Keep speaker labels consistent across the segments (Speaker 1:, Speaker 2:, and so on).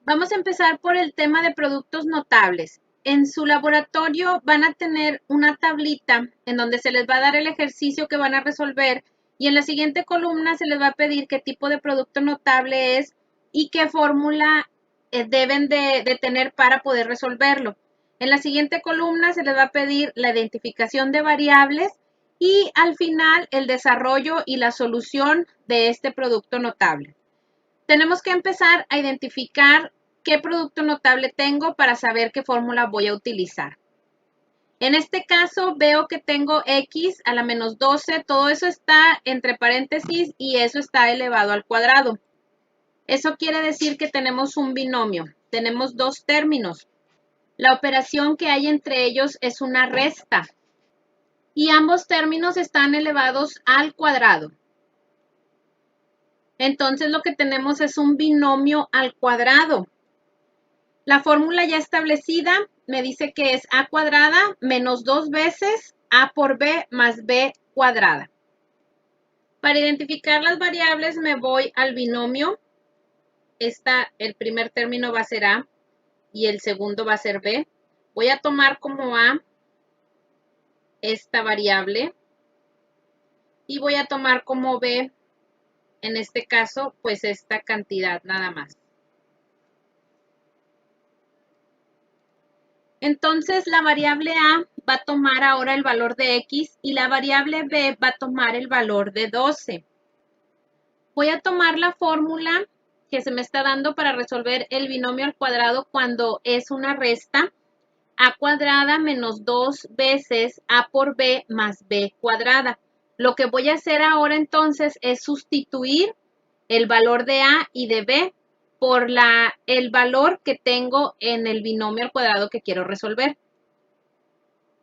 Speaker 1: Vamos a empezar por el tema de productos notables. En su laboratorio van a tener una tablita en donde se les va a dar el ejercicio que van a resolver y en la siguiente columna se les va a pedir qué tipo de producto notable es y qué fórmula deben de tener para poder resolverlo. En la siguiente columna se les va a pedir la identificación de variables y al final el desarrollo y la solución de este producto notable. Tenemos que empezar a identificar qué producto notable tengo para saber qué fórmula voy a utilizar. En este caso veo que tengo x a la menos 12, todo eso está entre paréntesis y eso está elevado al cuadrado. Eso quiere decir que tenemos un binomio, tenemos dos términos. La operación que hay entre ellos es una resta y ambos términos están elevados al cuadrado. Entonces lo que tenemos es un binomio al cuadrado. La fórmula ya establecida me dice que es a cuadrada menos 2 veces a por b más b cuadrada. Para identificar las variables me voy al binomio. El primer término va a ser a y el segundo va a ser b. Voy a tomar como a esta variable y voy a tomar como b, en este caso, pues esta cantidad nada más. Entonces, la variable a va a tomar ahora el valor de x y la variable b va a tomar el valor de 12. Voy a tomar la fórmula que se me está dando para resolver el binomio al cuadrado cuando es una resta. A cuadrada menos 2 veces a por b más b cuadrada. Lo que voy a hacer ahora entonces es sustituir el valor de a y de b por el valor que tengo en el binomio al cuadrado que quiero resolver.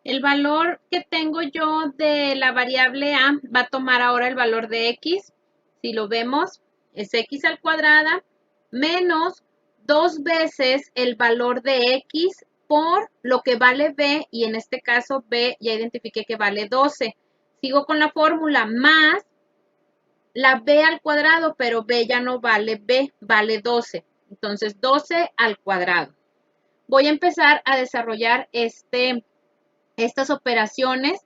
Speaker 1: El valor que tengo yo de la variable a va a tomar ahora el valor de x. Si lo vemos, es x al cuadrada menos 2 veces el valor de x por lo que vale b, y en este caso b ya identifiqué que vale 12. Sigo con la fórmula más la b al cuadrado, pero b ya no vale b, vale 12. Entonces 12 al cuadrado. Voy a empezar a desarrollar estas operaciones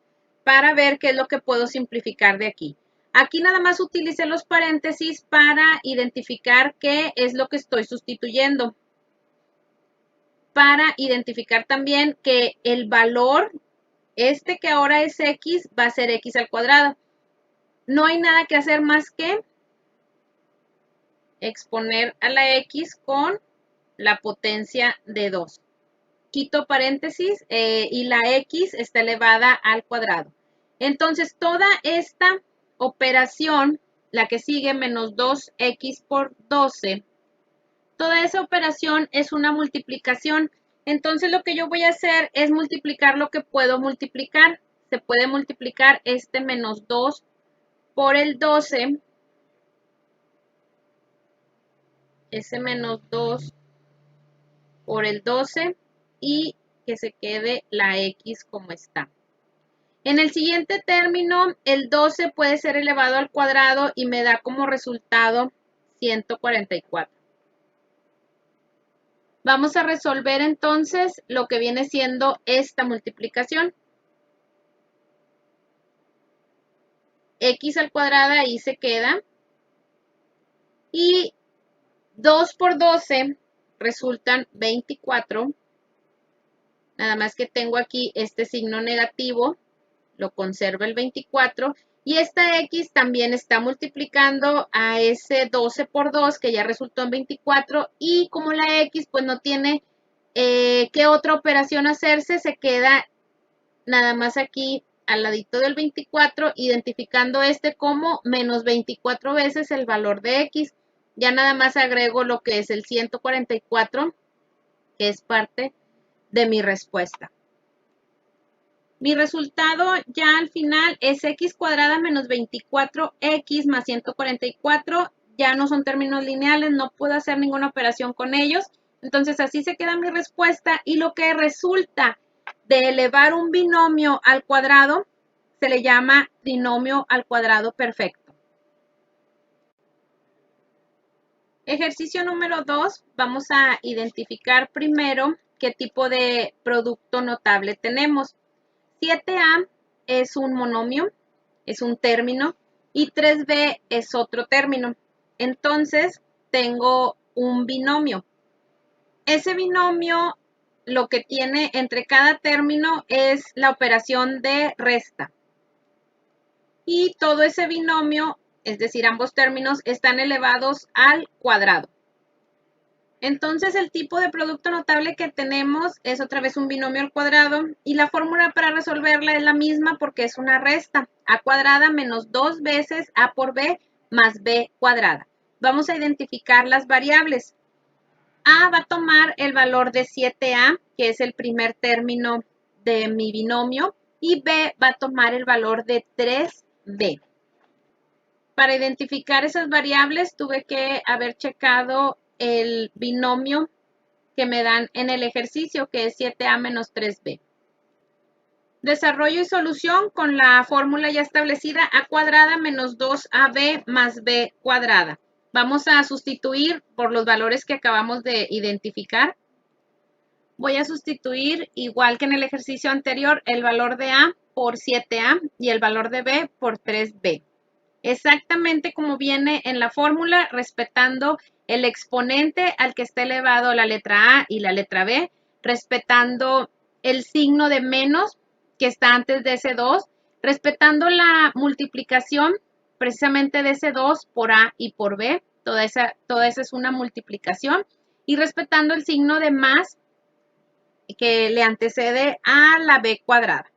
Speaker 1: para ver qué es lo que puedo simplificar de aquí. Aquí nada más utilicé los paréntesis para identificar qué es lo que estoy sustituyendo. Para identificar también que el valor, que ahora es x, va a ser x al cuadrado. No hay nada que hacer más que exponer a la x con la potencia de 2. Quito paréntesis y la x está elevada al cuadrado. Entonces, toda esta operación, la que sigue menos 2x por 12, toda esa operación es una multiplicación. Entonces, lo que yo voy a hacer es multiplicar lo que puedo multiplicar. Se puede multiplicar este menos 2 por el 12, ese menos 2 por el 12 y que se quede la x como está. En el siguiente término, el 12 puede ser elevado al cuadrado y me da como resultado 144. Vamos a resolver entonces lo que viene siendo esta multiplicación. X al cuadrado ahí se queda. Y 2 por 12 resultan 24. Nada más que tengo aquí este signo negativo, lo conservo el 24. Y esta x también está multiplicando a ese 12 por 2, que ya resultó en 24. Y como la x pues no tiene qué otra operación hacerse, se queda nada más aquí al ladito del 24, identificando como menos 24 veces el valor de x. Ya nada más agrego lo que es el 144, que es parte de mi respuesta. Mi resultado ya al final es x cuadrada menos 24x más 144. Ya no son términos lineales, no puedo hacer ninguna operación con ellos. Entonces así se queda mi respuesta y lo que resulta de elevar un binomio al cuadrado se le llama trinomio al cuadrado perfecto. Ejercicio número 2, vamos a identificar primero qué tipo de producto notable tenemos. 7a es un monomio, es un término, y 3b es otro término. Entonces, tengo un binomio. Ese binomio lo que tiene entre cada término es la operación de resta. Y todo ese binomio, es decir, ambos términos, están elevados al cuadrado. Entonces, el tipo de producto notable que tenemos es otra vez un binomio al cuadrado y la fórmula para resolverla es la misma porque es una resta. A cuadrada menos 2 veces a por b más b cuadrada. Vamos a identificar las variables. A va a tomar el valor de 7a, que es el primer término de mi binomio, y b va a tomar el valor de 3b. Para identificar esas variables tuve que haber checado el binomio que me dan en el ejercicio, que es 7a menos 3b. Desarrollo y solución con la fórmula ya establecida, a cuadrada menos 2ab más b cuadrada. Vamos a sustituir por los valores que acabamos de identificar. Voy a sustituir, igual que en el ejercicio anterior, el valor de a por 7a y el valor de b por 3b. Exactamente como viene en la fórmula, respetando el exponente al que está elevado la letra A y la letra B, respetando el signo de menos que está antes de ese 2, respetando la multiplicación precisamente de ese 2 por A y por B, toda esa es una multiplicación, y respetando el signo de más que le antecede a la B cuadrada.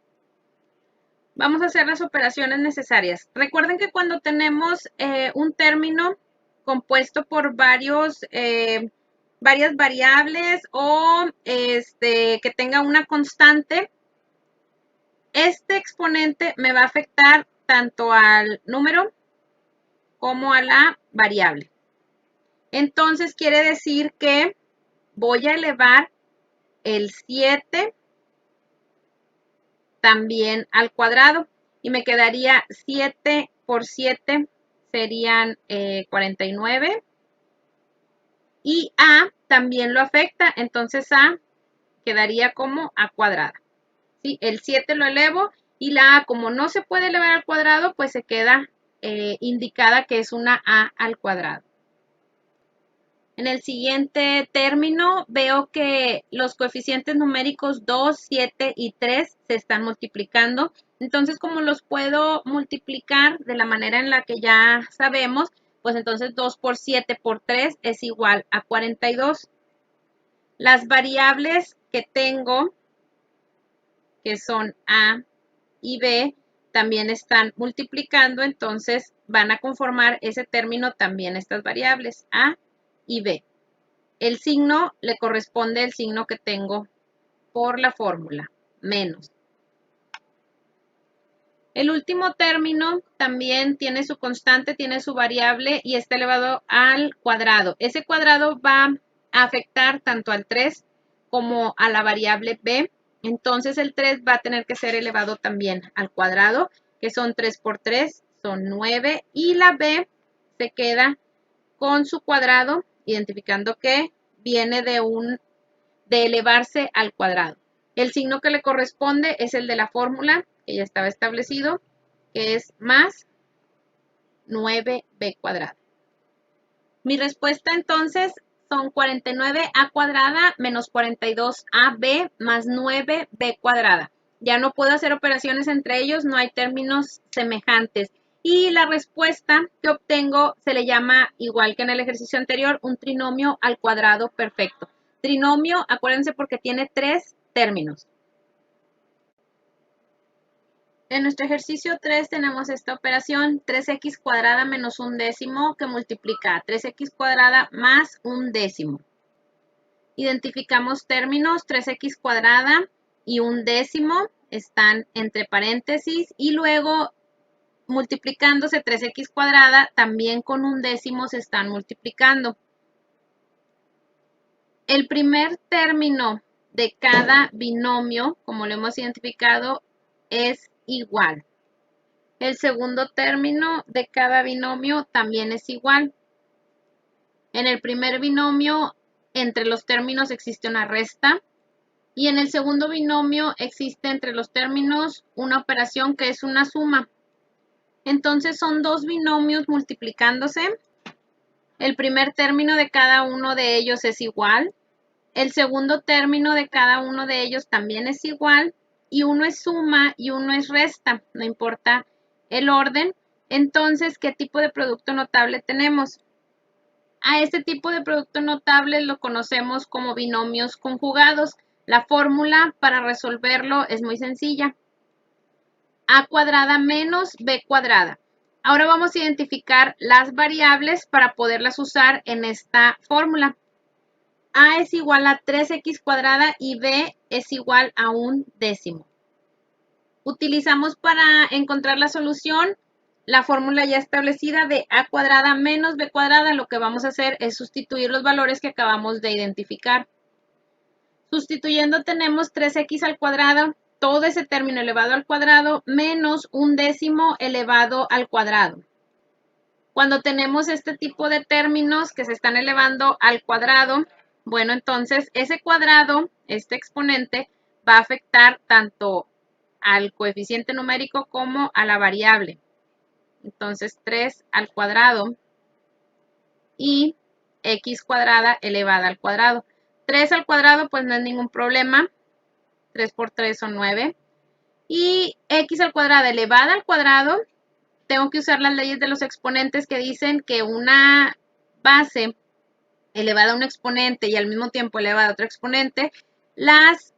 Speaker 1: Vamos a hacer las operaciones necesarias. Recuerden que cuando tenemos un término compuesto por varias variables o que tenga una constante, este exponente me va a afectar tanto al número como a la variable. Entonces quiere decir que voy a elevar el 7 también al cuadrado y me quedaría 7 por 7 serían 49 y a también lo afecta, entonces a quedaría como a cuadrada. ¿Sí? El 7 lo elevo y la a, como no se puede elevar al cuadrado, pues se queda indicada que es una a al cuadrado. En el siguiente término veo que los coeficientes numéricos 2, 7 y 3 se están multiplicando. Entonces, como los puedo multiplicar de la manera en la que ya sabemos, pues entonces 2 por 7 por 3 es igual a 42. Las variables que tengo, que son A y B, también están multiplicando, entonces van a conformar ese término también estas variables, A y B. El signo le corresponde el signo que tengo por la fórmula, menos. El último término también tiene su constante, tiene su variable y está elevado al cuadrado. Ese cuadrado va a afectar tanto al 3 como a la variable b. Entonces el 3 va a tener que ser elevado también al cuadrado, que son 3 por 3, son 9. Y la b se queda con su cuadrado, identificando que viene de elevarse al cuadrado. El signo que le corresponde es el de la fórmula, que ya estaba establecido, que es más 9b cuadrada. Mi respuesta entonces son 49a cuadrada menos 42ab más 9b cuadrada. Ya no puedo hacer operaciones entre ellos, no hay términos semejantes. Y la respuesta que obtengo se le llama, igual que en el ejercicio anterior, un trinomio al cuadrado perfecto. Trinomio, acuérdense porque tiene 3 términos. En nuestro ejercicio 3 tenemos esta operación 3x cuadrada menos un décimo que multiplica a 3x cuadrada más un décimo. Identificamos términos, 3x cuadrada y un décimo están entre paréntesis y luego multiplicándose 3x cuadrada también con un décimo se están multiplicando. El primer término de cada binomio, como lo hemos identificado, es igual. El segundo término de cada binomio también es igual. En el primer binomio, entre los términos existe una resta. Y en el segundo binomio existe entre los términos una operación que es una suma. Entonces son dos binomios multiplicándose. El primer término de cada uno de ellos es igual. El segundo término de cada uno de ellos también es igual. Y uno es suma y uno es resta. No importa el orden. Entonces, ¿qué tipo de producto notable tenemos? A este tipo de producto notable lo conocemos como binomios conjugados. La fórmula para resolverlo es muy sencilla. A cuadrada menos B cuadrada. Ahora vamos a identificar las variables para poderlas usar en esta fórmula. A es igual a 3x cuadrada y B es igual a 1/10. Utilizamos para encontrar la solución la fórmula ya establecida de a cuadrada menos b cuadrada. Lo que vamos a hacer es sustituir los valores que acabamos de identificar. Sustituyendo tenemos 3x al cuadrado, todo ese término elevado al cuadrado, menos 1/10 elevado al cuadrado. Cuando tenemos este tipo de términos que se están elevando al cuadrado, bueno, entonces ese cuadrado, este exponente, va a afectar tanto al coeficiente numérico como a la variable. Entonces 3 al cuadrado y x cuadrada elevada al cuadrado. 3 al cuadrado pues no es ningún problema. 3 por 3 son 9. Y x al cuadrado elevada al cuadrado, tengo que usar las leyes de los exponentes que dicen que una base elevada a un exponente y al mismo tiempo elevada a otro exponente, las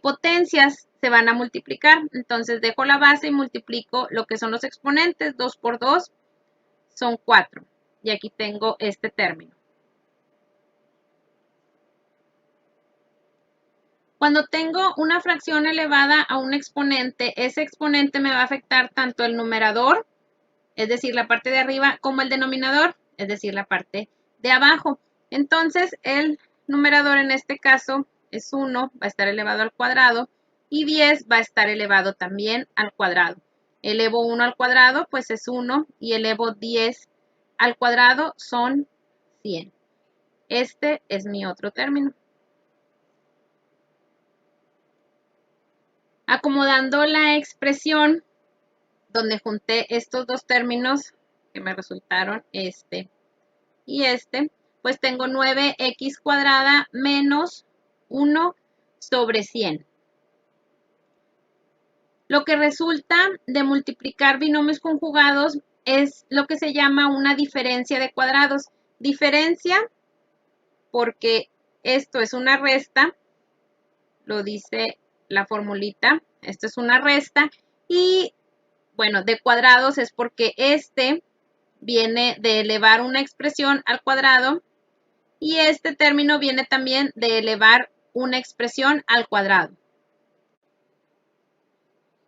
Speaker 1: potencias se van a multiplicar. Entonces dejo la base y multiplico lo que son los exponentes. 2 por 2 son 4. Y aquí tengo este término. Cuando tengo una fracción elevada a un exponente, ese exponente me va a afectar tanto el numerador, es decir, la parte de arriba, como el denominador, es decir, la parte de abajo. Entonces, el numerador en este caso es 1, va a estar elevado al cuadrado, y 10 va a estar elevado también al cuadrado. Elevo 1 al cuadrado, pues es 1, y elevo 10 al cuadrado, son 100. Este es mi otro término. Acomodando la expresión donde junté estos dos términos que me resultaron este y este, pues tengo 9x cuadrada menos 1 sobre 100. Lo que resulta de multiplicar binomios conjugados es lo que se llama una diferencia de cuadrados. Diferencia porque esto es una resta, lo dice la formulita, esto es una resta, y bueno, de cuadrados es porque este viene de elevar una expresión al cuadrado y este término viene también de elevar una expresión al cuadrado.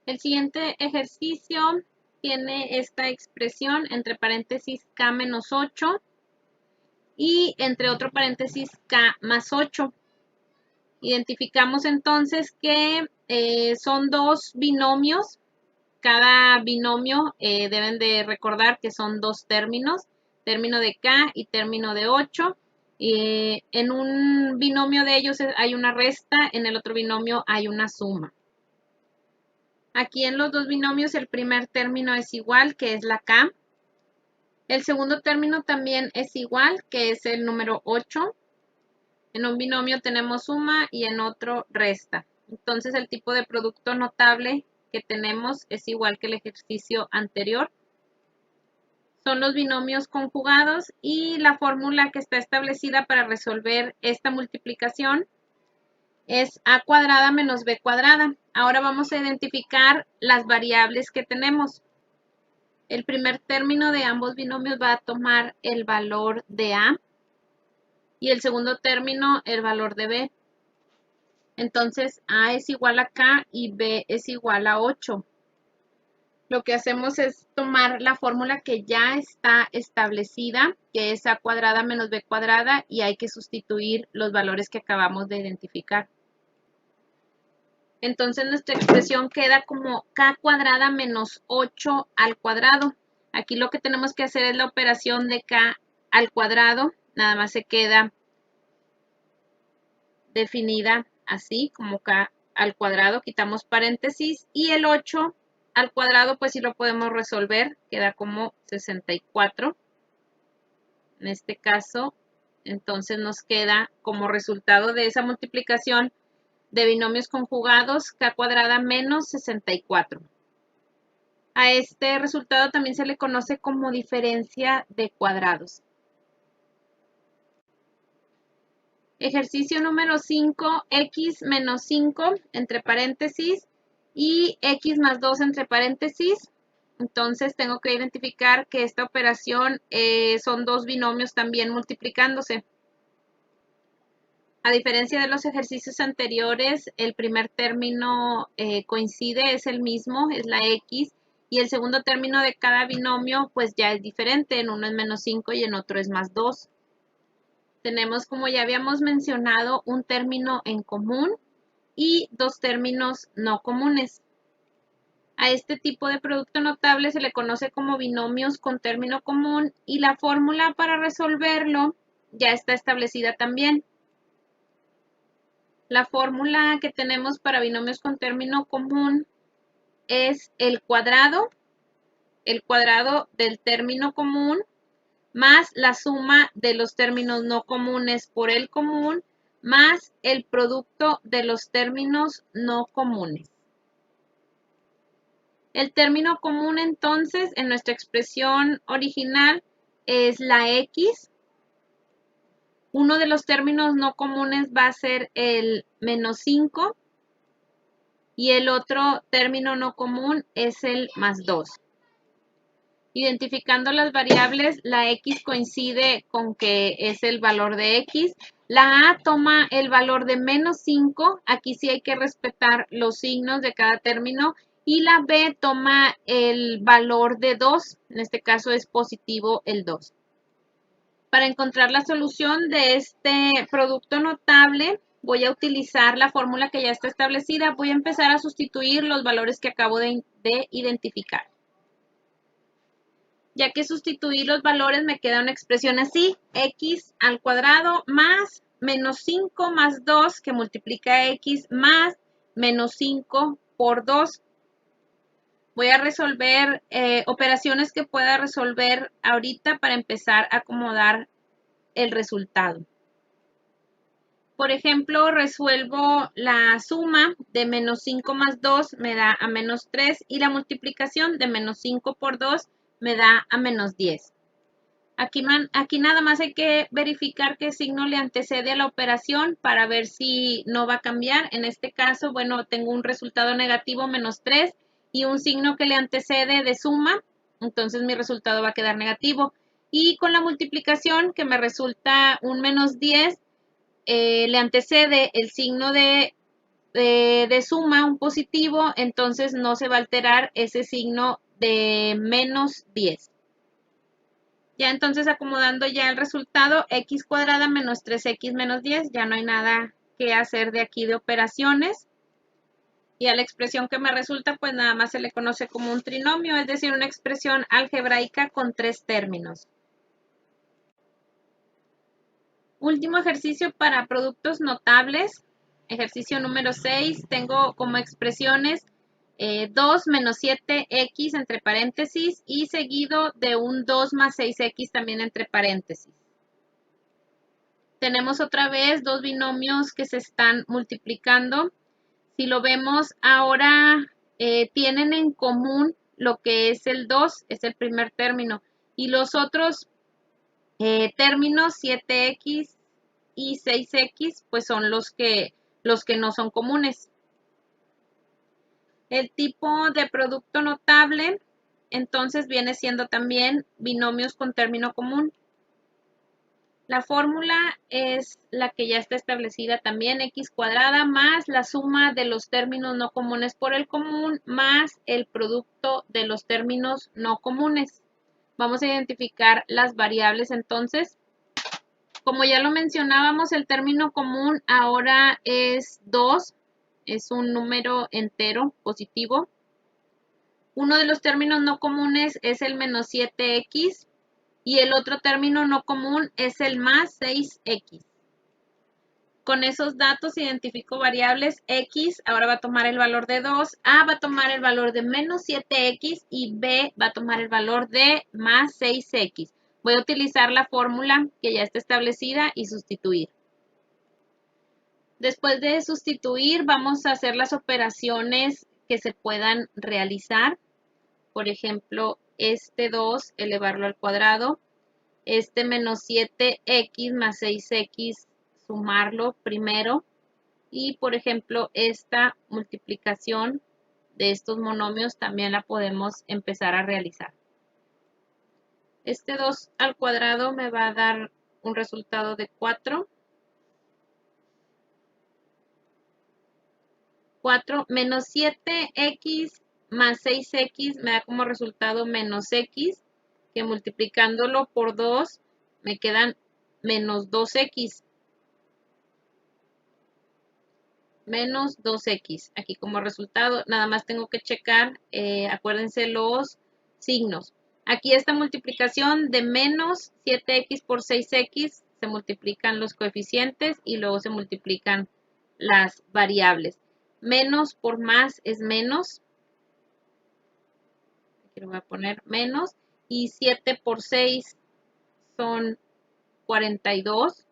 Speaker 1: El siguiente ejercicio tiene esta expresión entre paréntesis k menos 8 y entre otro paréntesis k más 8. Identificamos entonces que son dos binomios. Cada binomio deben de recordar que son dos términos, término de k y término de 8. En un binomio de ellos hay una resta, en el otro binomio hay una suma. Aquí en los dos binomios el primer término es igual, que es la k. El segundo término también es igual, que es el número 8. En un binomio tenemos suma y en otro resta. Entonces el tipo de producto notable que tenemos es igual que el ejercicio anterior. Son los binomios conjugados y la fórmula que está establecida para resolver esta multiplicación es a cuadrada menos b cuadrada. Ahora vamos a identificar las variables que tenemos. El primer término de ambos binomios va a tomar el valor de a y el segundo término el valor de b. Entonces a es igual a k y b es igual a 8. Lo que hacemos es tomar la fórmula que ya está establecida, que es a cuadrada menos b cuadrada, y hay que sustituir los valores que acabamos de identificar. Entonces nuestra expresión queda como k cuadrada menos 8 al cuadrado. Aquí lo que tenemos que hacer es la operación de k al cuadrado, nada más se queda definida así, como k al cuadrado, quitamos paréntesis, y el 8 al cuadrado, pues sí lo podemos resolver, queda como 64. En este caso, entonces nos queda como resultado de esa multiplicación de binomios conjugados k cuadrada menos 64. A este resultado también se le conoce como diferencia de cuadrados. Ejercicio número 5, x menos 5 entre paréntesis y x más 2 entre paréntesis. Entonces tengo que identificar que esta operación son dos binomios también multiplicándose. A diferencia de los ejercicios anteriores, el primer término coincide, es el mismo, es la x, y el segundo término de cada binomio pues ya es diferente, en uno es menos 5 y en otro es más 2. Tenemos, como ya habíamos mencionado, un término en común y dos términos no comunes. A este tipo de producto notable se le conoce como binomios con término común y la fórmula para resolverlo ya está establecida también. La fórmula que tenemos para binomios con término común es el cuadrado del término común más la suma de los términos no comunes por el común más el producto de los términos no comunes. El término común entonces en nuestra expresión original es la x. Uno de los términos no comunes va a ser el menos 5 y el otro término no común es el más 2. Identificando las variables, la x coincide con que es el valor de x. La a toma el valor de menos 5. Aquí sí hay que respetar los signos de cada término. Y la b toma el valor de 2. En este caso es positivo el 2. Para encontrar la solución de este producto notable, voy a utilizar la fórmula que ya está establecida. Voy a empezar a sustituir los valores que acabo de identificar. Ya que sustituí los valores, me queda una expresión así, x al cuadrado más menos 5 más 2, que multiplica x, más menos 5 por 2. Voy a resolver operaciones que pueda resolver ahorita para empezar a acomodar el resultado. Por ejemplo, resuelvo la suma de menos 5 más 2 me da a menos 3 y la multiplicación de menos 5 por 2 me da a menos 10. Aquí nada más hay que verificar qué signo le antecede a la operación para ver si no va a cambiar. En este caso, bueno, tengo un resultado negativo, menos 3, y un signo que le antecede de suma, entonces mi resultado va a quedar negativo. Y con la multiplicación, que me resulta un menos 10, le antecede el signo de suma, un positivo, entonces no se va a alterar ese signo de menos 10. Ya entonces acomodando ya el resultado, x cuadrada menos 3x menos 10, ya no hay nada que hacer de aquí de operaciones. Y a la expresión que me resulta, pues nada más se le conoce como un trinomio, es decir, una expresión algebraica con tres términos. Último ejercicio para productos notables, ejercicio número 6, tengo como expresiones 2 menos 7x entre paréntesis y seguido de un 2 más 6x también entre paréntesis. Tenemos otra vez dos binomios que se están multiplicando. Si lo vemos ahora, tienen en común lo que es el 2, es el primer término, y los otros términos 7x y 6x pues son los que no son comunes. El tipo de producto notable entonces viene siendo también binomios con término común. La fórmula es la que ya está establecida también, x cuadrada más la suma de los términos no comunes por el común más el producto de los términos no comunes. Vamos a identificar las variables entonces. Como ya lo mencionábamos, el término común ahora es 2, es un número entero positivo. Uno de los términos no comunes es el menos 7x y el otro término no común es el más 6x. Con esos datos identifico variables. X ahora va a tomar el valor de 2, A va a tomar el valor de menos 7x y B va a tomar el valor de más 6x. Voy a utilizar la fórmula que ya está establecida y sustituir. Después de sustituir, vamos a hacer las operaciones que se puedan realizar. Por ejemplo, este 2 elevarlo al cuadrado, este menos 7x más 6x sumarlo primero, y por ejemplo esta multiplicación de estos monomios también la podemos empezar a realizar. Este 2 al cuadrado me va a dar un resultado de 4. 4 menos 7x más 6x me da como resultado menos x, que multiplicándolo por 2 me quedan menos 2x. Menos 2x. Aquí como resultado, nada más tengo que checar, acuérdense los signos. Aquí esta multiplicación de menos 7x por 6x, se multiplican los coeficientes y luego se multiplican las variables. Menos por más es menos. Aquí lo voy a poner menos. Y 7 por 6 son 42.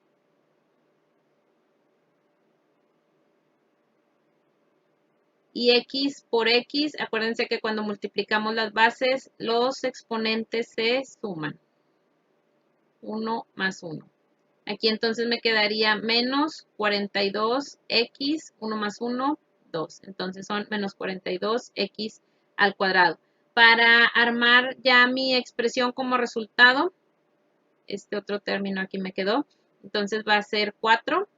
Speaker 1: Y x por x, acuérdense que cuando multiplicamos las bases, los exponentes se suman. 1 más 1. Aquí entonces me quedaría menos 42x, 1 más 1, 2. Entonces son menos 42x al cuadrado. Para armar ya mi expresión como resultado, este otro término aquí me quedó. Entonces va a ser 4.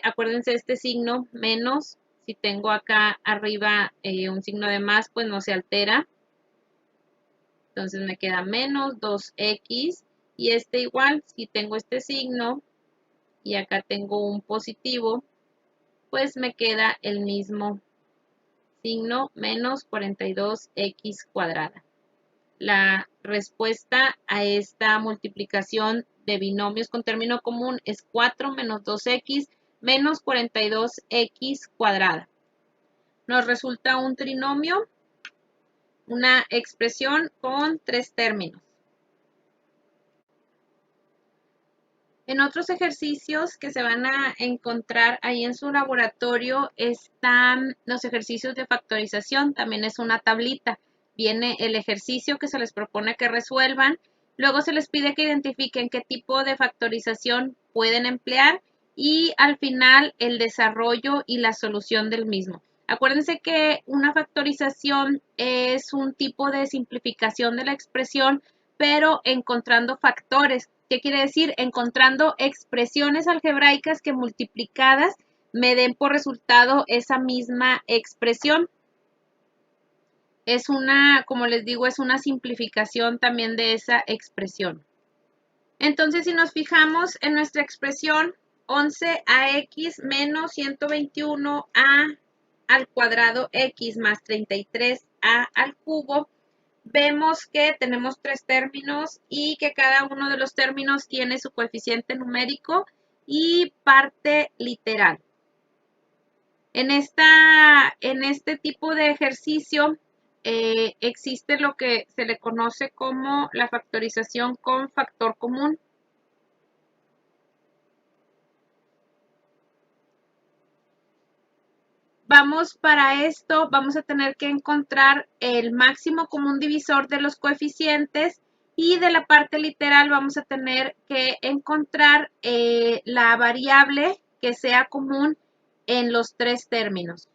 Speaker 1: Acuérdense, este signo menos, si tengo acá arriba un signo de más, pues no se altera. Entonces me queda menos 2x. Y igual, si tengo este signo y acá tengo un positivo, pues me queda el mismo signo, menos 42x cuadrada. La respuesta a esta multiplicación de binomios con término común es 4 menos 2x menos 42x cuadrada. Nos resulta un trinomio, una expresión con 3 términos. En otros ejercicios que se van a encontrar ahí en su laboratorio están los ejercicios de factorización, también es una tablita. Viene el ejercicio que se les propone que resuelvan, luego se les pide que identifiquen qué tipo de factorización pueden emplear y al final el desarrollo y la solución del mismo. Acuérdense que una factorización es un tipo de simplificación de la expresión, pero encontrando factores. ¿Qué quiere decir? Encontrando expresiones algebraicas que multiplicadas me den por resultado esa misma expresión. Es una, como les digo, es una simplificación también de esa expresión. Entonces, si nos fijamos en nuestra expresión 11ax menos 121a al cuadrado x más 33a al cubo, vemos que tenemos 3 términos y que cada uno de los términos tiene su coeficiente numérico y parte literal. En este tipo de ejercicio existe lo que se le conoce como la factorización con factor común. Para esto vamos a tener que encontrar el máximo común divisor de los coeficientes y de la parte literal vamos a tener que encontrar la variable que sea común en los 3 términos.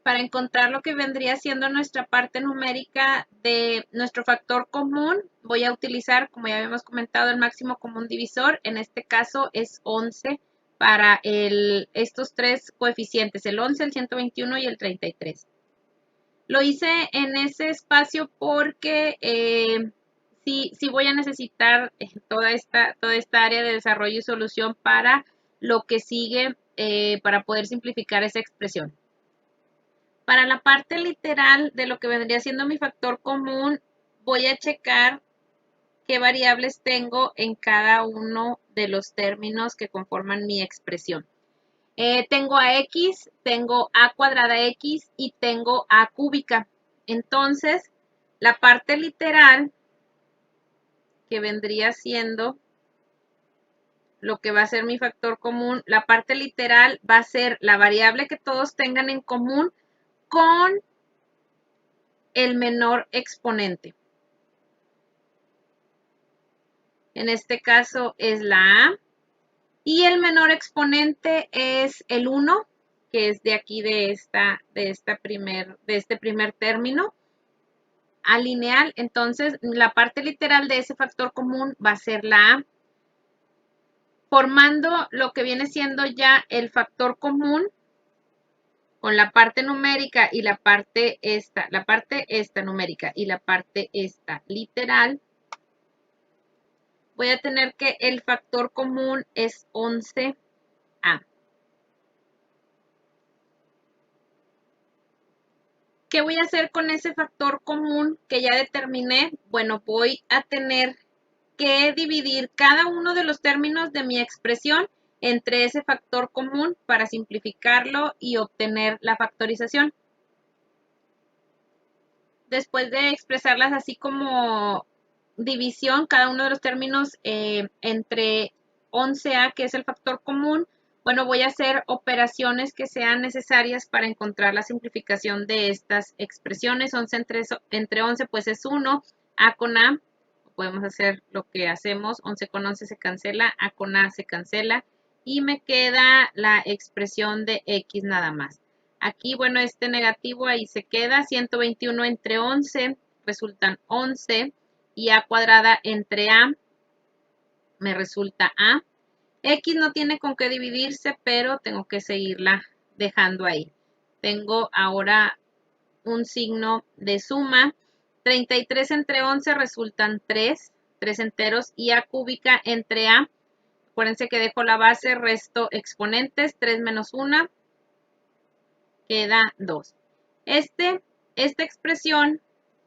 Speaker 1: Para encontrar lo que vendría siendo nuestra parte numérica de nuestro factor común, voy a utilizar, como ya habíamos comentado, el máximo común divisor. En este caso es 11 para estos 3 coeficientes, el 11, el 121 y el 33. Lo hice en ese espacio porque sí voy a necesitar toda esta área de desarrollo y solución para lo que sigue, para poder simplificar esa expresión. Para la parte literal de lo que vendría siendo mi factor común, voy a checar qué variables tengo en cada uno de los términos que conforman mi expresión. Tengo a x, tengo a cuadrada x y tengo a cúbica. Entonces, la parte literal, que vendría siendo lo que va a ser mi factor común, la parte literal va a ser la variable que todos tengan en común con el menor exponente. En este caso es la a. Y el menor exponente es el 1, que es de aquí de este primer término a lineal. Entonces, la parte literal de ese factor común va a ser la a, formando lo que viene siendo ya el factor común con la parte numérica y la parte esta numérica y la parte esta literal. Voy a tener que el factor común es 11a. ¿Qué voy a hacer con ese factor común que ya determiné? Bueno, voy a tener que dividir cada uno de los términos de mi expresión entre ese factor común para simplificarlo y obtener la factorización. Después de expresarlas así como división, cada uno de los términos entre 11a, que es el factor común, bueno, voy a hacer operaciones que sean necesarias para encontrar la simplificación de estas expresiones. 11 entre 11 pues es 1, a con a, podemos hacer lo que hacemos, 11 con 11 se cancela, a con a se cancela y me queda la expresión de x nada más. Aquí, bueno, este negativo ahí se queda, 121 entre 11 resultan 11 y a cuadrada entre a me resulta a. X no tiene con qué dividirse, pero tengo que seguirla dejando ahí. Tengo ahora un signo de suma. 33 entre 11 resultan 3 enteros y a cúbica entre a. Acuérdense que dejo la base, resto exponentes, 3 menos 1, queda 2. Esta expresión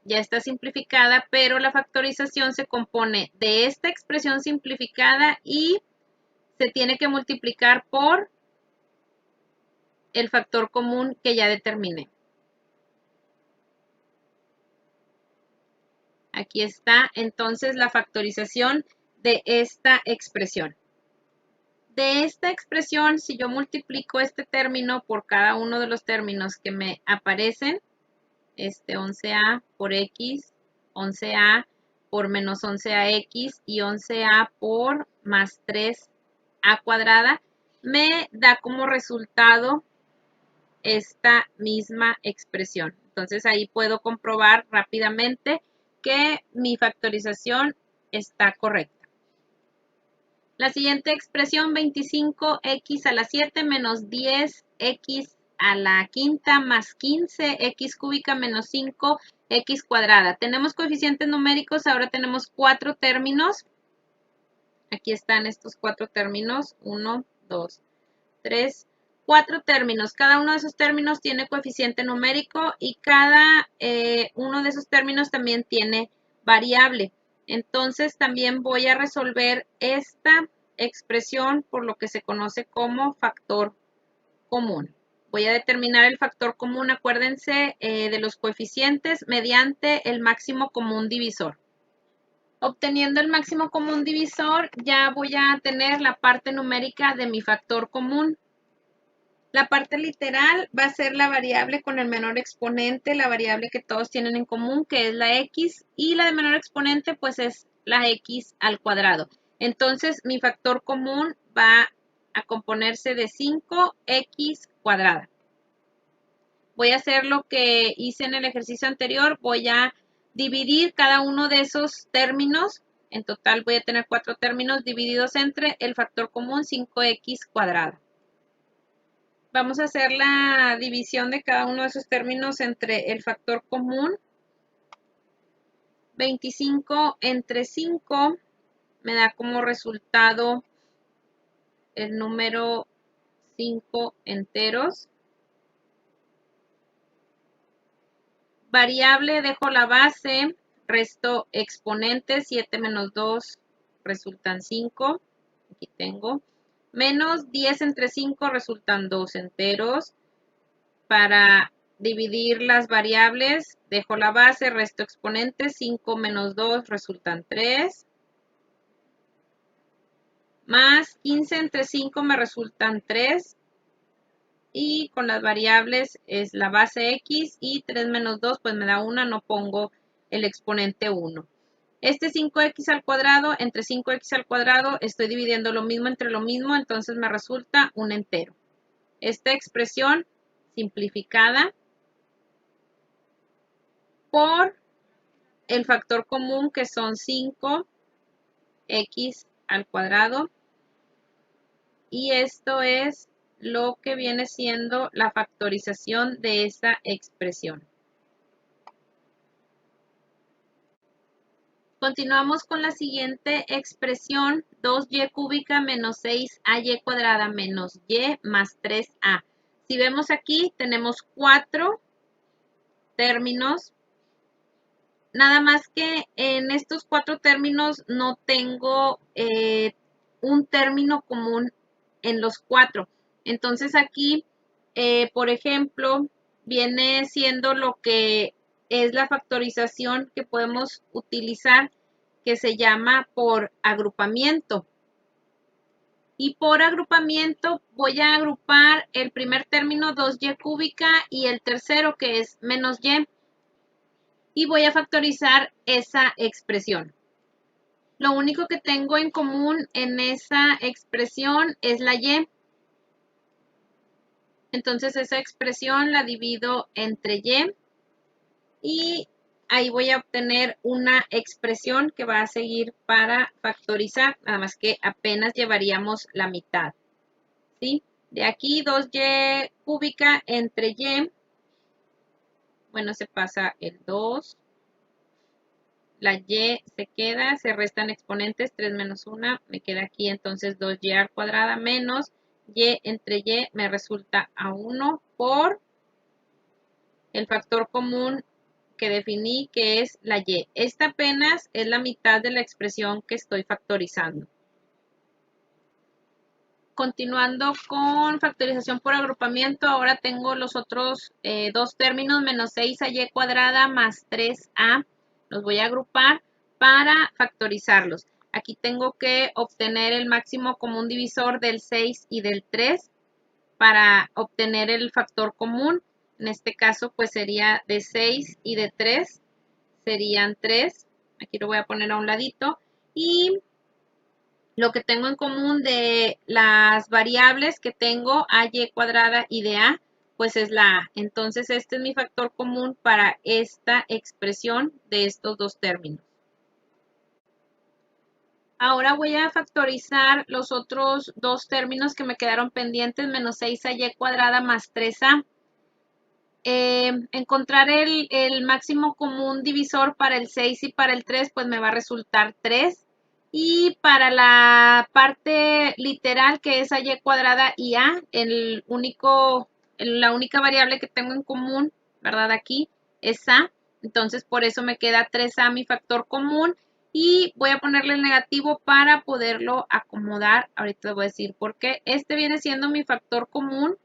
Speaker 1: ya está simplificada, pero la factorización se compone de esta expresión simplificada y se tiene que multiplicar por el factor común que ya determiné. Aquí está entonces la factorización de esta expresión. De esta expresión, si yo multiplico este término por cada uno de los términos que me aparecen, 11a por x, 11a por menos 11ax y 11a por más 3a cuadrada, me da como resultado esta misma expresión. Entonces ahí puedo comprobar rápidamente que mi factorización está correcta. La siguiente expresión, 25x a la 7 menos 10x a la quinta más 15x cúbica menos 5x cuadrada. Tenemos coeficientes numéricos, ahora tenemos 4 términos. Aquí están estos 4 términos, 1, 2, 3, 4 términos. Cada uno de esos términos tiene coeficiente numérico y cada uno de esos términos también tiene variable. Entonces también voy a resolver esta expresión por lo que se conoce como factor común. Voy a determinar el factor común, acuérdense, de los coeficientes mediante el máximo común divisor. Obteniendo el máximo común divisor, ya voy a tener la parte numérica de mi factor común. La parte literal va a ser la variable con el menor exponente, la variable que todos tienen en común, que es la x, y la de menor exponente, pues es la x al cuadrado. Entonces, mi factor común va a componerse de 5x cuadrada. Voy a hacer lo que hice en el ejercicio anterior, voy a dividir cada uno de esos términos. En total voy a tener 4 términos divididos entre el factor común 5x cuadrada. Vamos a hacer la división de cada uno de esos términos entre el factor común. 25 entre 5 me da como resultado el número 5 enteros. Variable, dejo la base, resto exponentes, 7 menos 2 resultan 5, aquí tengo, menos 10 entre 5 resultan 2 enteros. Para dividir las variables, dejo la base, resto exponentes, 5 menos 2 resultan 3, más 15 entre 5 me resultan 3, y con las variables es la base x, y 3 menos 2 pues me da 1, no pongo el exponente 1. Este 5x al cuadrado entre 5x al cuadrado, estoy dividiendo lo mismo entre lo mismo, entonces me resulta un entero. Esta expresión simplificada por el factor común, que son 5x al cuadrado, y esto es lo que viene siendo la factorización de esa expresión. Continuamos con la siguiente expresión, 2y cúbica menos 6ay cuadrada menos y más 3a. Si vemos aquí, tenemos 4 términos. Nada más que en estos 4 términos no tengo un término común en los 4. Entonces aquí, por ejemplo, viene siendo lo que es la factorización que podemos utilizar, que se llama por agrupamiento. Y por agrupamiento voy a agrupar el primer término 2y cúbica y el tercero, que es menos y. Y voy a factorizar esa expresión. Lo único que tengo en común en esa expresión es la y. Entonces esa expresión la divido entre y ahí voy a obtener una expresión que va a seguir para factorizar, nada más que apenas llevaríamos la mitad, ¿sí? De aquí 2y cúbica entre y, bueno, se pasa el 2. La y se queda, se restan exponentes, 3 menos 1, me queda aquí entonces 2y al cuadrada menos y entre y me resulta a 1 por el factor común que definí, que es la y. Esta apenas es la mitad de la expresión que estoy factorizando. Continuando con factorización por agrupamiento, ahora tengo los otros dos términos, menos 6ay cuadrada más 3a. Los voy a agrupar para factorizarlos. Aquí tengo que obtener el máximo común divisor del 6 y del 3 para obtener el factor común. En este caso, pues sería de 6 y de 3, serían 3. Aquí lo voy a poner a un ladito. Y lo que tengo en común de las variables que tengo, ay cuadrada y de a, pues es la a. Entonces, este es mi factor común para esta expresión de estos dos términos. Ahora voy a factorizar los otros dos términos que me quedaron pendientes, menos 6ay cuadrada más 3a. Encontrar el máximo común divisor para el 6 y para el 3, pues me va a resultar 3. Y para la parte literal, que es y cuadrada y a, la única variable que tengo en común, ¿verdad? Aquí es a. Entonces, por eso me queda 3a mi factor común. Y voy a ponerle el negativo para poderlo acomodar. Ahorita les voy a decir por qué. Este viene siendo mi factor común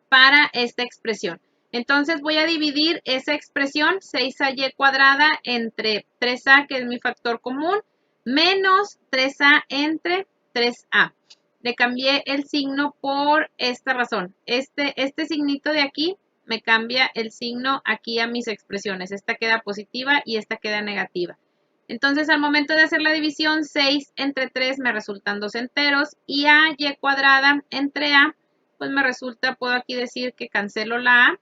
Speaker 1: para esta expresión. Entonces voy a dividir esa expresión 6ay cuadrada entre 3a, que es mi factor común, menos 3a entre 3a. Le cambié el signo por esta razón. Este signito de aquí me cambia el signo aquí a mis expresiones. Esta queda positiva y esta queda negativa. Entonces, al momento de hacer la división, 6 entre 3 me resultan 2 enteros y ay cuadrada entre a, pues me resulta, puedo aquí decir que cancelo la a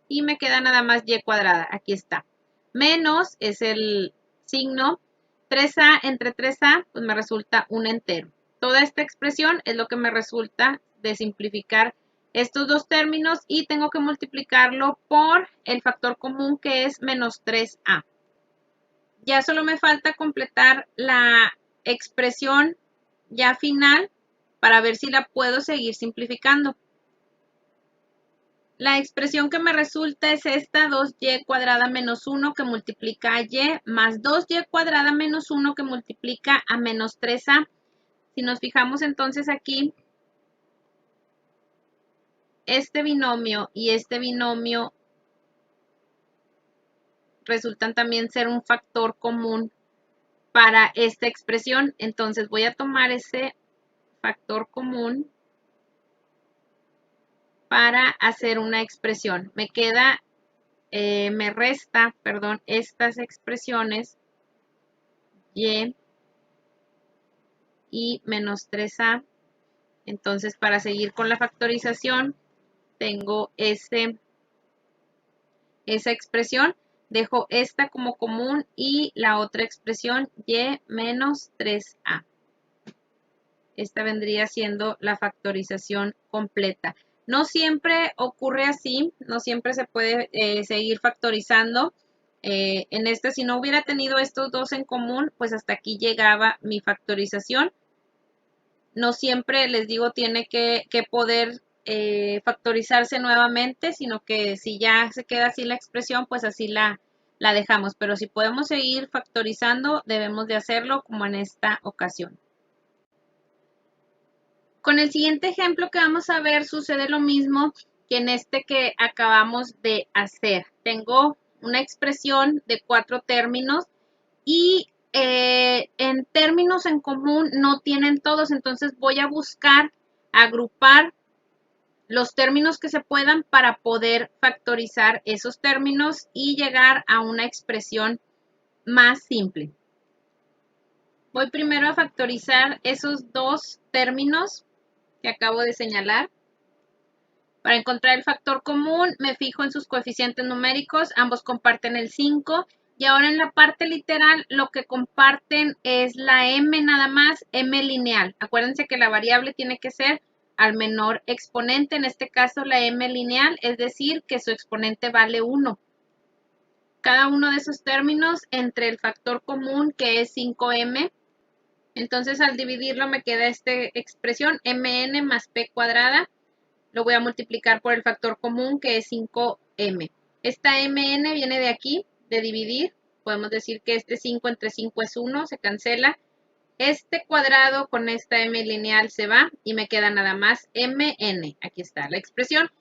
Speaker 1: y me queda nada más y cuadrada. Aquí está. Menos es el signo. 3a entre 3a, pues me resulta un entero. Toda esta expresión es lo que me resulta de simplificar estos dos términos y tengo que multiplicarlo por el factor común, que es menos 3a. Ya solo me falta completar la expresión ya final para ver si la puedo seguir simplificando. La expresión que me resulta es esta, 2y cuadrada menos 1 que multiplica a y más 2y cuadrada menos 1 que multiplica a menos 3a. Si nos fijamos entonces aquí, este binomio y este binomio resultan también ser un factor común para esta expresión. Entonces voy a tomar ese factor común para hacer una expresión. Me resta, perdón, estas expresiones y menos 3a. Entonces, para seguir con la factorización, tengo esa expresión. Dejo esta como común y la otra expresión y menos 3a. Esta vendría siendo la factorización completa. No siempre ocurre así, no siempre se puede seguir factorizando. En este, si no hubiera tenido estos dos en común, pues hasta aquí llegaba mi factorización. No siempre, les digo, tiene que poder factorizarse nuevamente, sino que si ya se queda así la expresión, pues así la dejamos. Pero si podemos seguir factorizando, debemos de hacerlo como en esta ocasión. Con el siguiente ejemplo que vamos a ver sucede lo mismo que en este que acabamos de hacer. Tengo una expresión de 4 términos y en términos en común no tienen todos, entonces voy a buscar agrupar los términos que se puedan para poder factorizar esos términos y llegar a una expresión más simple. Voy primero a factorizar esos dos términos que acabo de señalar. Para encontrar el factor común, me fijo en sus coeficientes numéricos, ambos comparten el 5. Y ahora en la parte literal, lo que comparten es la m nada más, m lineal. Acuérdense que la variable tiene que ser al menor exponente, en este caso la m lineal, es decir, que su exponente vale 1. Cada uno de esos términos entre el factor común, que es 5m. Entonces, al dividirlo me queda esta expresión, mn más p cuadrada. Lo voy a multiplicar por el factor común, que es 5m. Esta mn viene de aquí, de dividir. Podemos decir que este 5 entre 5 es 1, se cancela. Este cuadrado con esta m lineal se va y me queda nada más mn. Aquí está la expresión.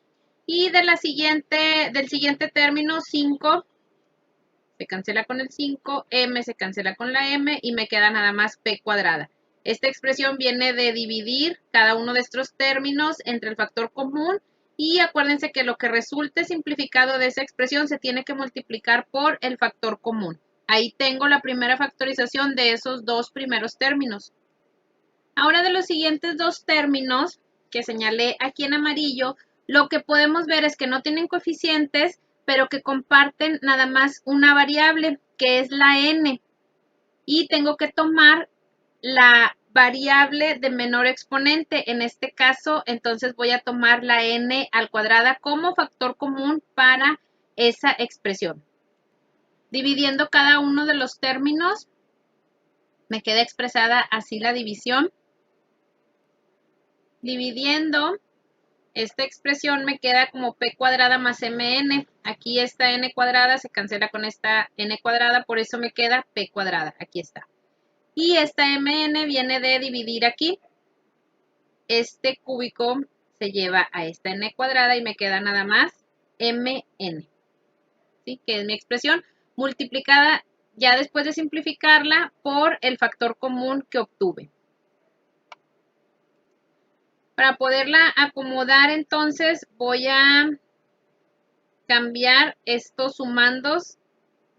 Speaker 1: Y del siguiente término, 5 se cancela con el 5, m se cancela con la m y me queda nada más p cuadrada. Esta expresión viene de dividir cada uno de estos términos entre el factor común y acuérdense que lo que resulte simplificado de esa expresión se tiene que multiplicar por el factor común. Ahí tengo la primera factorización de esos dos primeros términos. Ahora de los siguientes dos términos que señalé aquí en amarillo, lo que podemos ver es que no tienen coeficientes, pero que comparten nada más una variable, que es la n. Y tengo que tomar la variable de menor exponente. En este caso, entonces voy a tomar la n al cuadrada como factor común para esa expresión. Dividiendo cada uno de los términos, me queda expresada así la división. Dividiendo esta expresión me queda como p cuadrada más mn. Aquí esta n cuadrada se cancela con esta n cuadrada, por eso me queda p cuadrada. Aquí está. Y esta mn viene de dividir aquí. Este cúbico se lleva a esta n cuadrada y me queda nada más mn. ¿Sí? Que es mi expresión multiplicada ya después de simplificarla por el factor común que obtuve. Para poderla acomodar, entonces, voy a cambiar estos sumandos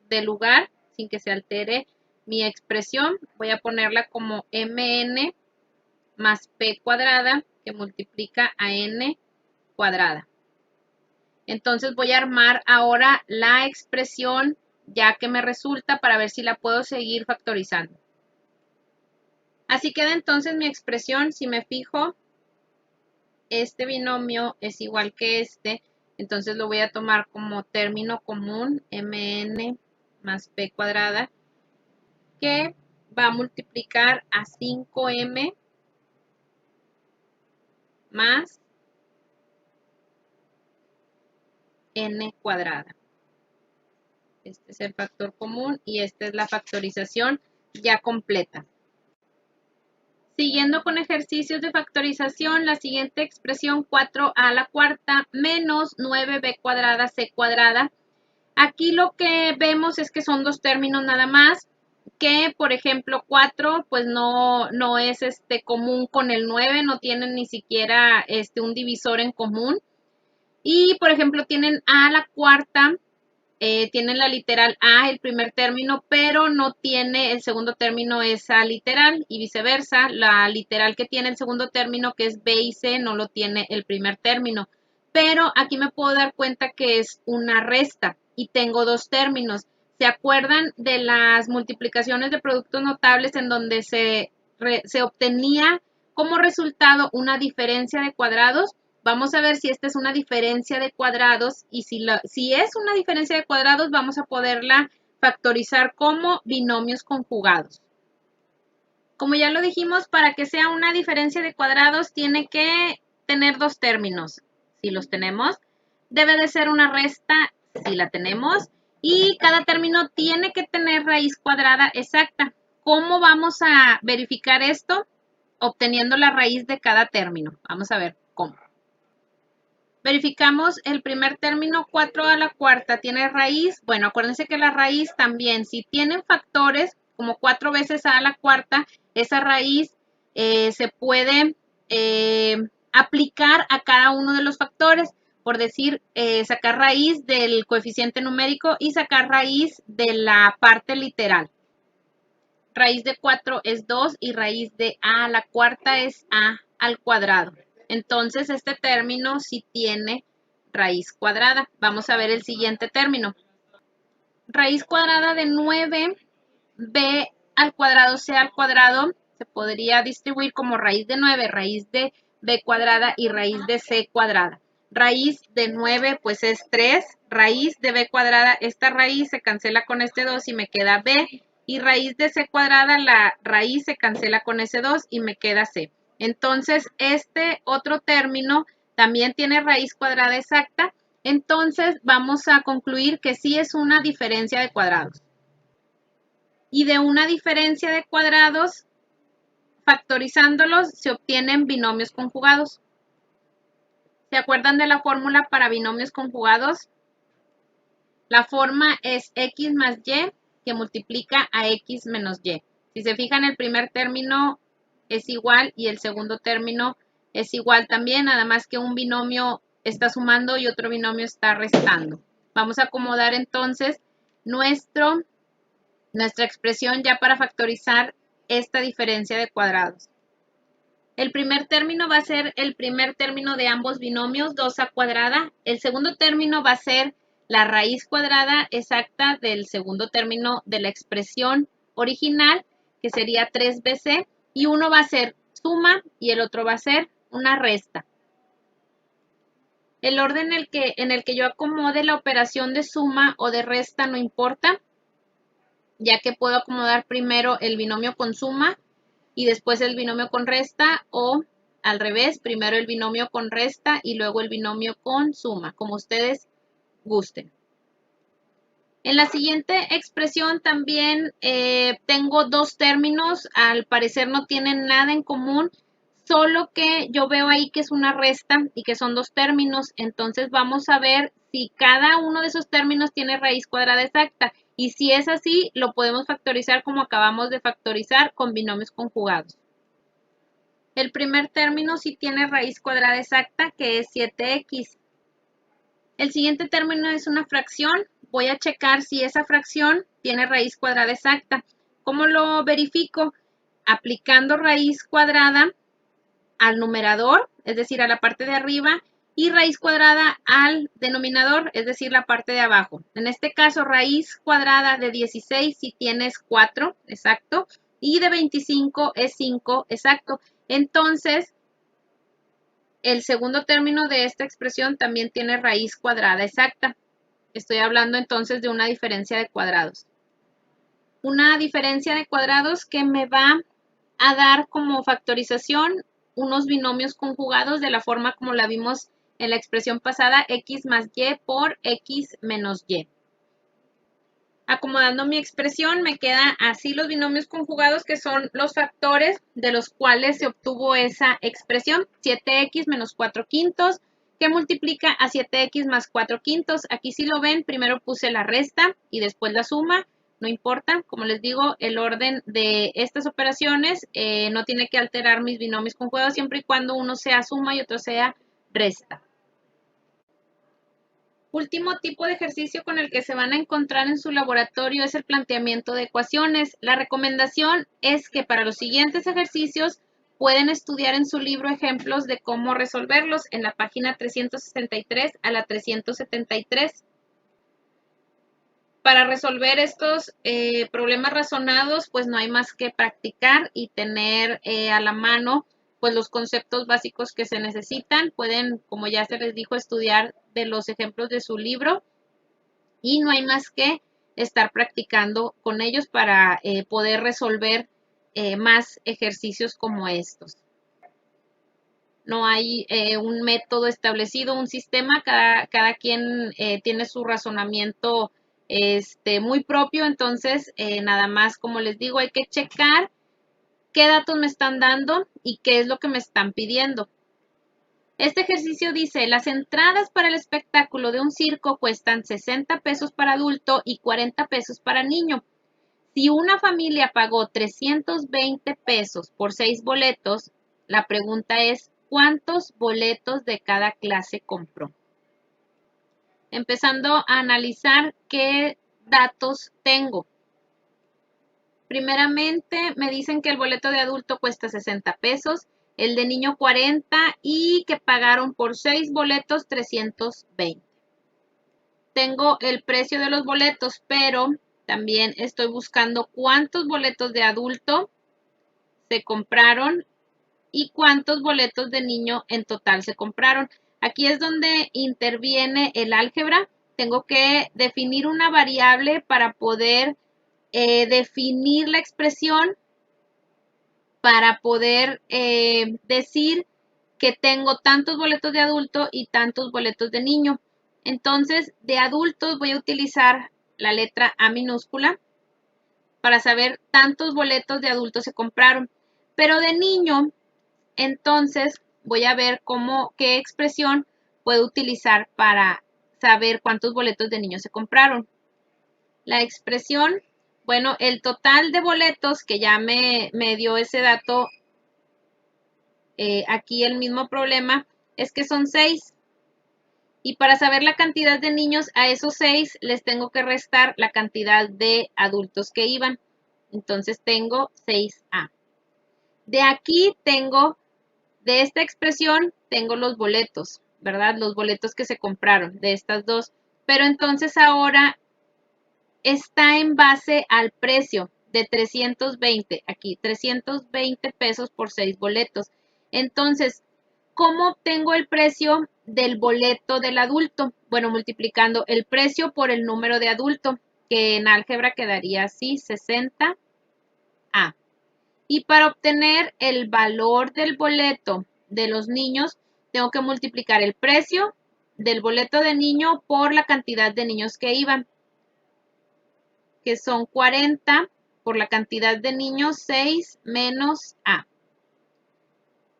Speaker 1: de lugar sin que se altere mi expresión. Voy a ponerla como mn más p cuadrada que multiplica a n cuadrada. Entonces voy a armar ahora la expresión ya que me resulta para ver si la puedo seguir factorizando. Así queda entonces mi expresión. Si me fijo, este binomio es igual que este, entonces lo voy a tomar como término común, mn más p cuadrada, que va a multiplicar a 5m más n cuadrada. Este es el factor común y esta es la factorización ya completa. Siguiendo con ejercicios de factorización, la siguiente expresión 4a a la cuarta menos 9b cuadrada c cuadrada. Aquí lo que vemos es que son dos términos nada más, que por ejemplo 4 pues no es común con el 9, no tienen ni siquiera un divisor en común. Y por ejemplo tienen a la cuarta, tienen la literal a, el primer término, pero no tiene el segundo término esa literal y viceversa. La literal que tiene el segundo término, que es b y c, no lo tiene el primer término. Pero aquí me puedo dar cuenta que es una resta y tengo dos términos. ¿Se acuerdan de las multiplicaciones de productos notables en donde se obtenía como resultado una diferencia de cuadrados? Vamos a ver si esta es una diferencia de cuadrados y si es una diferencia de cuadrados vamos a poderla factorizar como binomios conjugados. Como ya lo dijimos, para que sea una diferencia de cuadrados tiene que tener dos términos. Si los tenemos, debe de ser una resta si la tenemos y cada término tiene que tener raíz cuadrada exacta. ¿Cómo vamos a verificar esto? Obteniendo la raíz de cada término. Vamos a ver cómo. Verificamos el primer término, 4 a la cuarta, ¿tiene raíz? Bueno, acuérdense que la raíz también, si tienen factores, como 4 veces a la cuarta, esa raíz se puede aplicar a cada uno de los factores. Por decir, sacar raíz del coeficiente numérico y sacar raíz de la parte literal. Raíz de 4 es 2 y raíz de a la cuarta es a al cuadrado. Entonces, este término sí tiene raíz cuadrada. Vamos a ver el siguiente término. Raíz cuadrada de 9b al cuadrado c al cuadrado se podría distribuir como raíz de 9, raíz de b cuadrada y raíz de c cuadrada. Raíz de 9 pues es 3, raíz de b cuadrada, esta raíz se cancela con este 2 y me queda b. Y raíz de c cuadrada, la raíz se cancela con ese 2 y me queda c. Entonces, este otro término también tiene raíz cuadrada exacta. Entonces, vamos a concluir que sí es una diferencia de cuadrados. Y de una diferencia de cuadrados, factorizándolos, se obtienen binomios conjugados. ¿Se acuerdan de la fórmula para binomios conjugados? La forma es x más y que multiplica a x menos y. Si se fijan, el primer término es igual y el segundo término es igual también, nada más que un binomio está sumando y otro binomio está restando. Vamos a acomodar entonces nuestra expresión ya para factorizar esta diferencia de cuadrados. El primer término va a ser el primer término de ambos binomios, 2a cuadrada. El segundo término va a ser la raíz cuadrada exacta del segundo término de la expresión original, que sería 3bc, y uno va a ser suma y el otro va a ser una resta. El orden en el que yo acomode la operación de suma o de resta no importa, ya que puedo acomodar primero el binomio con suma y después el binomio con resta, o al revés, primero el binomio con resta y luego el binomio con suma, como ustedes gusten. En la siguiente expresión también tengo dos términos, al parecer no tienen nada en común, solo que yo veo ahí que es una resta y que son dos términos, entonces vamos a ver si cada uno de esos términos tiene raíz cuadrada exacta. Y si es así, lo podemos factorizar como acabamos de factorizar con binomios conjugados. El primer término sí tiene raíz cuadrada exacta, que es 7x. El siguiente término es una fracción. Voy a checar si esa fracción tiene raíz cuadrada exacta. ¿Cómo lo verifico? Aplicando raíz cuadrada al numerador, es decir, a la parte de arriba, y raíz cuadrada al denominador, es decir, la parte de abajo. En este caso, raíz cuadrada de 16 si tienes 4, exacto, y de 25 es 5, exacto. Entonces, el segundo término de esta expresión también tiene raíz cuadrada exacta. Estoy hablando entonces de una diferencia de cuadrados. Una diferencia de cuadrados que me va a dar como factorización unos binomios conjugados de la forma como la vimos en la expresión pasada, x más y por x menos y. Acomodando mi expresión, me quedan así los binomios conjugados, que son los factores de los cuales se obtuvo esa expresión. 7x menos 4 quintos, que multiplica a 7x más 4 quintos. Aquí si lo ven, primero puse la resta y después la suma. No importa, como les digo, el orden de estas operaciones no tiene que alterar mis binomios conjugados, siempre y cuando uno sea suma y otro sea resta. Último tipo de ejercicio con el que se van a encontrar en su laboratorio es el planteamiento de ecuaciones. La recomendación es que para los siguientes ejercicios pueden estudiar en su libro ejemplos de cómo resolverlos en la página 363 a la 373. Para resolver estos problemas razonados, pues no hay más que practicar y tener a la mano pues los conceptos básicos que se necesitan. Pueden, como ya se les dijo, estudiar de los ejemplos de su libro y no hay más que estar practicando con ellos para poder resolver más ejercicios como estos. No hay un método establecido, un sistema, cada quien tiene su razonamiento muy propio, entonces nada más, como les digo, hay que checar qué datos me están dando y qué es lo que me están pidiendo. Este ejercicio dice, las entradas para el espectáculo de un circo cuestan 60 pesos para adulto y 40 pesos para niño. Si una familia pagó 320 pesos por 6 boletos, la pregunta es, ¿cuántos boletos de cada clase compró? Empezando a analizar qué datos tengo. Primeramente, me dicen que el boleto de adulto cuesta 60 pesos, el de niño 40 y que pagaron por 6 boletos 320. Tengo el precio de los boletos, pero también estoy buscando cuántos boletos de adulto se compraron y cuántos boletos de niño en total se compraron. Aquí es donde interviene el álgebra. Tengo que definir una variable para poder definir la expresión, para poder decir que tengo tantos boletos de adulto y tantos boletos de niño. Entonces, de adultos voy a utilizar la letra A minúscula para saber tantos boletos de adultos se compraron. Pero de niño, entonces voy a ver qué expresión puedo utilizar para saber cuántos boletos de niño se compraron. La expresión, bueno, el total de boletos que ya me dio ese dato, aquí el mismo problema es que son 6. Y para saber la cantidad de niños, a esos 6 les tengo que restar la cantidad de adultos que iban. Entonces tengo 6A. De aquí de esta expresión, tengo los boletos, ¿verdad? Los boletos que se compraron de estas dos. Pero entonces ahora está en base al precio de 320. Aquí, 320 pesos por 6 boletos. Entonces, ¿cómo obtengo el precio del boleto del adulto? Bueno, multiplicando el precio por el número de adulto, que en álgebra quedaría así, 60A. Y para obtener el valor del boleto de los niños, tengo que multiplicar el precio del boleto de niño por la cantidad de niños que iban, que son 40 por la cantidad de niños, 6 menos A.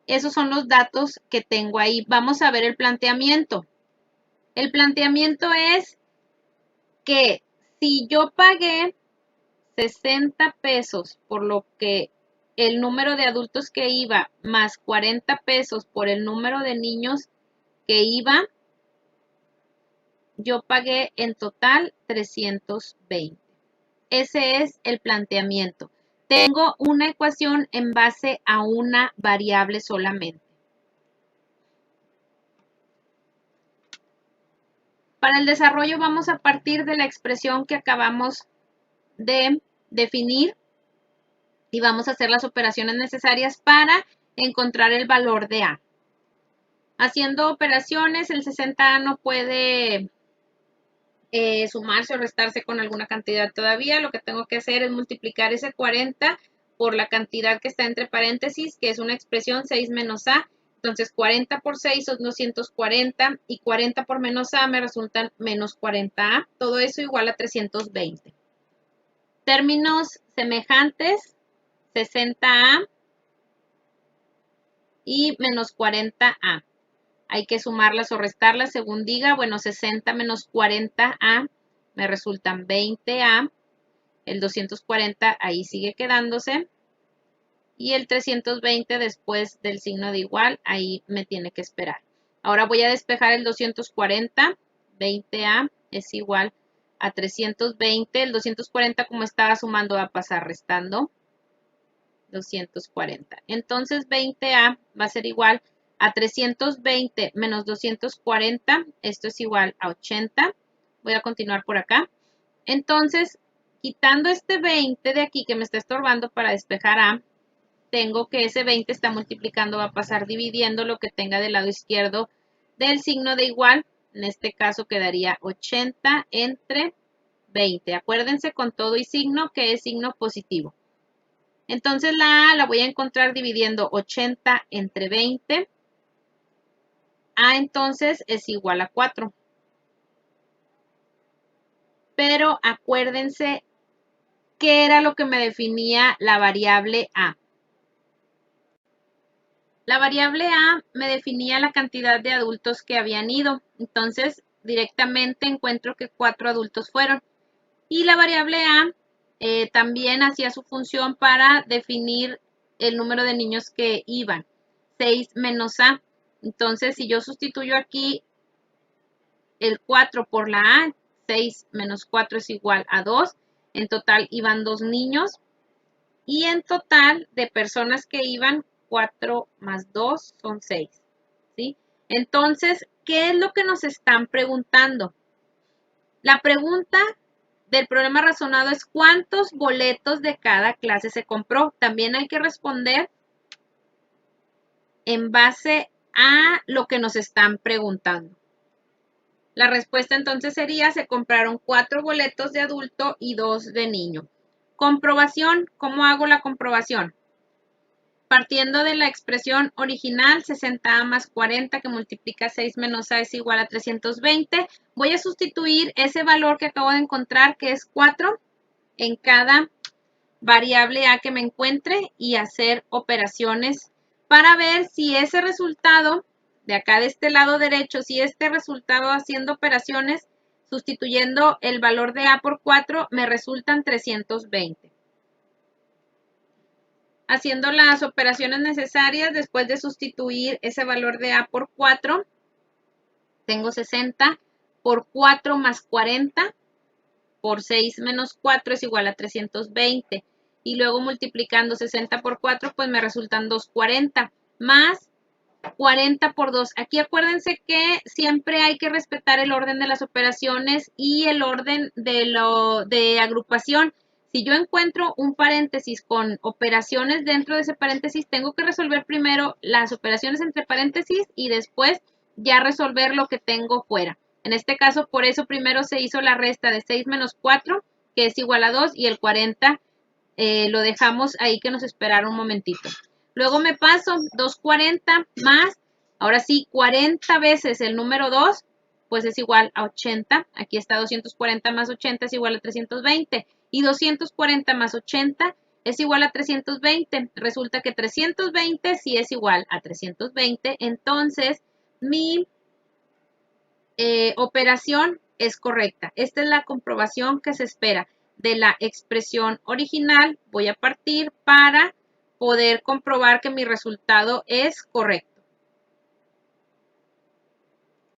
Speaker 1: Esos son los datos que tengo ahí. Vamos a ver el planteamiento. El planteamiento es que si yo pagué 60 pesos por lo que el número de adultos que iba, más 40 pesos por el número de niños que iba, yo pagué en total 320. Ese es el planteamiento. Tengo una ecuación en base a una variable solamente. Para el desarrollo vamos a partir de la expresión que acabamos de definir y vamos a hacer las operaciones necesarias para encontrar el valor de A. Haciendo operaciones, el 60A no puede sumarse o restarse con alguna cantidad todavía. Lo que tengo que hacer es multiplicar ese 40 por la cantidad que está entre paréntesis, que es una expresión 6 menos A. Entonces 40 por 6 son 240 y 40 por menos A me resultan menos 40A. Todo eso igual a 320. Términos semejantes, 60A y menos 40A. Hay que sumarlas o restarlas según diga. Bueno, 60 menos 40A me resultan 20A. El 240 ahí sigue quedándose. Y el 320 después del signo de igual, ahí me tiene que esperar. Ahora voy a despejar el 240. 20A es igual a 320. El 240 como estaba sumando va a pasar restando. 240. Entonces 20A va a ser igual a 320 menos 240. Esto es igual a 80. Voy a continuar por acá. Entonces, quitando este 20 de aquí que me está estorbando para despejar A, tengo que ese 20 está multiplicando, va a pasar dividiendo lo que tenga del lado izquierdo del signo de igual. En este caso quedaría 80 entre 20. Acuérdense con todo y signo que es signo positivo. Entonces la A la voy a encontrar dividiendo 80 entre 20. A entonces es igual a 4. Pero acuérdense qué era lo que me definía la variable A. La variable A me definía la cantidad de adultos que habían ido. Entonces, directamente encuentro que 4 adultos fueron. Y la variable A también hacía su función para definir el número de niños que iban. 6 menos A. Entonces, si yo sustituyo aquí el 4 por la A, 6 menos 4 es igual a 2. En total iban 2 niños. Y en total de personas que iban, 4 más 2 son 6. ¿Sí? Entonces, ¿qué es lo que nos están preguntando? La pregunta del problema razonado es ¿cuántos boletos de cada clase se compró? También hay que responder en base a lo que nos están preguntando. La respuesta entonces sería, se compraron 4 boletos de adulto y 2 de niño. Comprobación, ¿cómo hago la comprobación? Partiendo de la expresión original, 60A más 40 que multiplica 6 menos A es igual a 320, voy a sustituir ese valor que acabo de encontrar, que es 4, en cada variable A que me encuentre y hacer operaciones para ver si ese resultado de acá de este lado derecho, si este resultado haciendo operaciones, sustituyendo el valor de A por 4, me resultan 320. Haciendo las operaciones necesarias después de sustituir ese valor de A por 4, tengo 60 por 4 más 40 por 6 menos 4 es igual a 320. Y luego multiplicando 60 por 4, pues me resultan 240 más 40 por 2. Aquí acuérdense que siempre hay que respetar el orden de las operaciones y el orden de agrupación. Si yo encuentro un paréntesis con operaciones dentro de ese paréntesis, tengo que resolver primero las operaciones entre paréntesis y después ya resolver lo que tengo fuera. En este caso, por eso primero se hizo la resta de 6 menos 4, que es igual a 2, y el 40 lo dejamos ahí que nos esperara un momentito. Luego me paso 240 más, ahora sí, 40 veces el número 2, pues es igual a 80. Aquí está 240 más 80 es igual a 320. Y 240 más 80 es igual a 320. Resulta que 320 sí es igual a 320. Entonces, mi operación es correcta. Esta es la comprobación que se espera. De la expresión original voy a partir para poder comprobar que mi resultado es correcto.